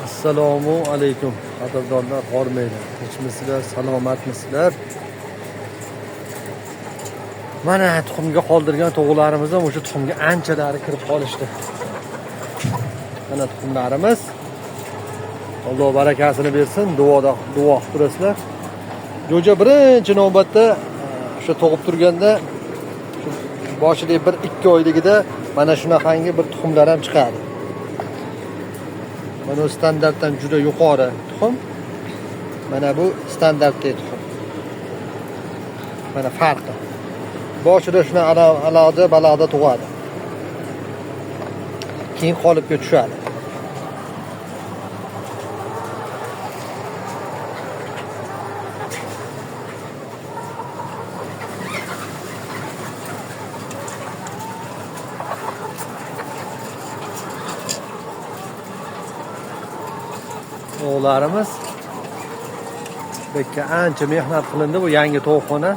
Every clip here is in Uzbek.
Assalomu alaykum qadrdonlar, hormaylar. Tinchmisizlar, salomatmisizlar? Mana tuxumga qoldirgan to'g'larimiz ham o'sha tuxumga anchalari kirib qolishdi. Mana tuxumlarimiz. Alloh barakasini bersin. Duo qilib turasizlar. Jo'ja birinchi navbatda o'sha tug'ib turganda boshida 1-2 oyligida mana shunaqangi bir tuxumlar ham chiqadi. Mana bu standartdan juda yuqori tuxum. Mana bu standartli tuxum. Mana farqi. Boshida shuna balog'da tug'adi. Keyin qolipga tushadi. O'g'larimiz bekka ancha mehnat qilindi bu yangi tovuqxona.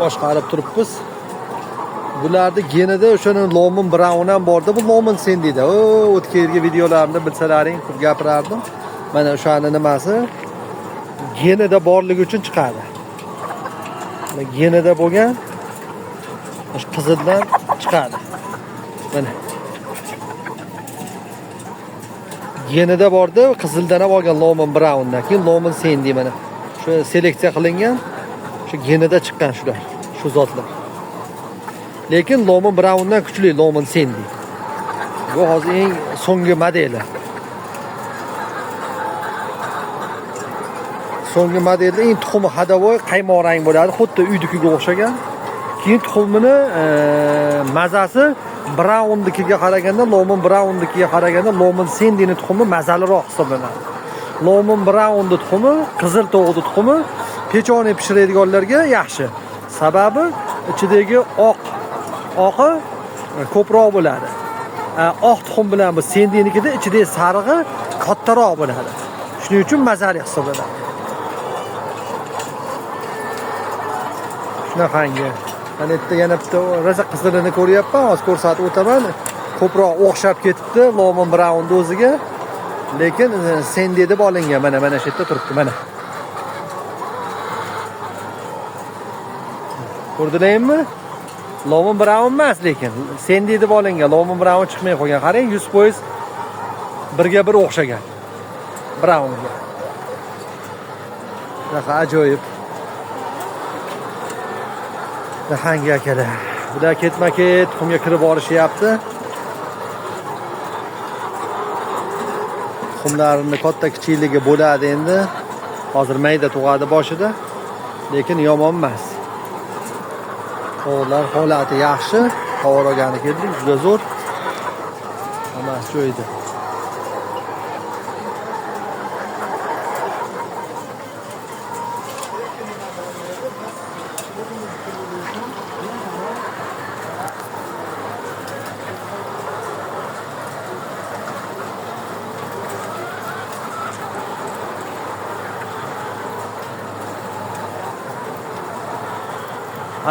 Boshqarib turibmiz. Bularning genida o'shaning Lomin Brown ham bordi. Bu Lomin sen deydi. O'tgan videolarimda bilsalaring ko'p gapirardim. Mana o'shani nimasi genida borligi uchun chiqadi. Genida bo'lgan o'sha qizildan chiqadi. Mana genida bordi, qizildan ham olgan Lomin Browndan. Keyin Lomin Sandy mana. Shu seleksiya qilingan, shu genida chiqqan shular, shu zotlar. Lekin Lomin Browndan kuchli Lomin Sandy. Bu hozir eng so'nggi modeli. So'nggi modelda eng tuxumi hadavoy qaymoq rang bo'ladi, xuddi uynikiga o'xshagan. Keyin tuxumini mazasi Brown'nikiga qaraganda, Lomin Brown'nikiga qaraganda Lomin Sandy'ning tuxumi mazaliroq hisoblanadi. Lomin Brown'ning tuxumi, qizil tovuqning tuxumi pechoni pishiradiganlarga yaxshi. Sababi ichidagi oqi ko'proq bo'ladi. Oq tuxum bilan bu Sandy'nikida ichidagi sarig'i kattaroq bo'ladi. Shuning uchun mazali hisoblanadi. Shunaqangi. Mana yerda yana bitta raza qizilini ko'ryapman, hozir ko'rsatib o'taman. Ko'proq o'xshab ketibdi Lomin Brown'ning o'ziga. Lekin Sandy deb olingan. Mana shu yerda turibdi, mana. Ko'rdingizmi? Lomin Brown emas, lekin Sandy deb olingan. Lomin Brown chiqmay qolgan. Qarang, 100% birga bir o'xshagan. Brownga. Bunaqa ajoyib. Hangi akalar. Bular ketma-ket tuxumga kirib borishyapti. Tuxumlarini katta kichikligi bo'ladi endi. Hozir mayda tug'adi boshida, lekin yomon emas. To'g'lar holati yaxshi. Tayyorgani keldik, juda zo'r. Hammasi joyida.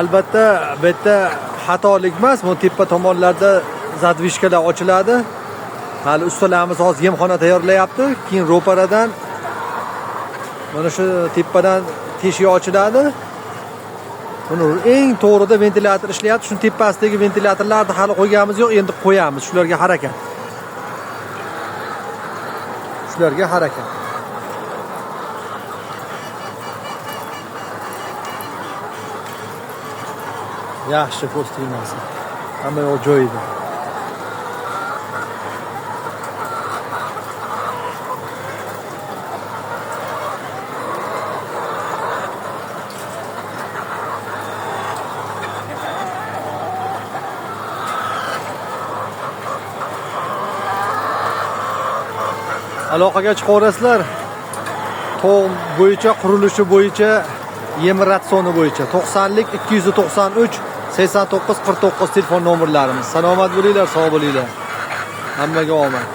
Albatta, bu yerda xatolik emas, bu tepa tomonlarda zadvishkalar ochiladi. Hali ustalarimiz hozir yemxona tayyorlayapti. Keyin ro'paradan mana shu tepadan teshik ochiladi. Buni eng to'g'rida ventilyator ishlayapti. Shu tepasidagi ventilyatorlarni hali qo'yganimiz yo'q, endi qo'yamiz. Shularga harakat. Yaxshi ko'rsatmasi. Hamma yo'q joyida. Aloqaga chiqaverasizlar. To'g'ri bo'yicha, qurilishi bo'yicha, yem ratsioni bo'yicha 90lik 293 89 49 telefon nomerlarimiz. Salomat bo'linglar, sog' bo'linglar. Hammaga omad.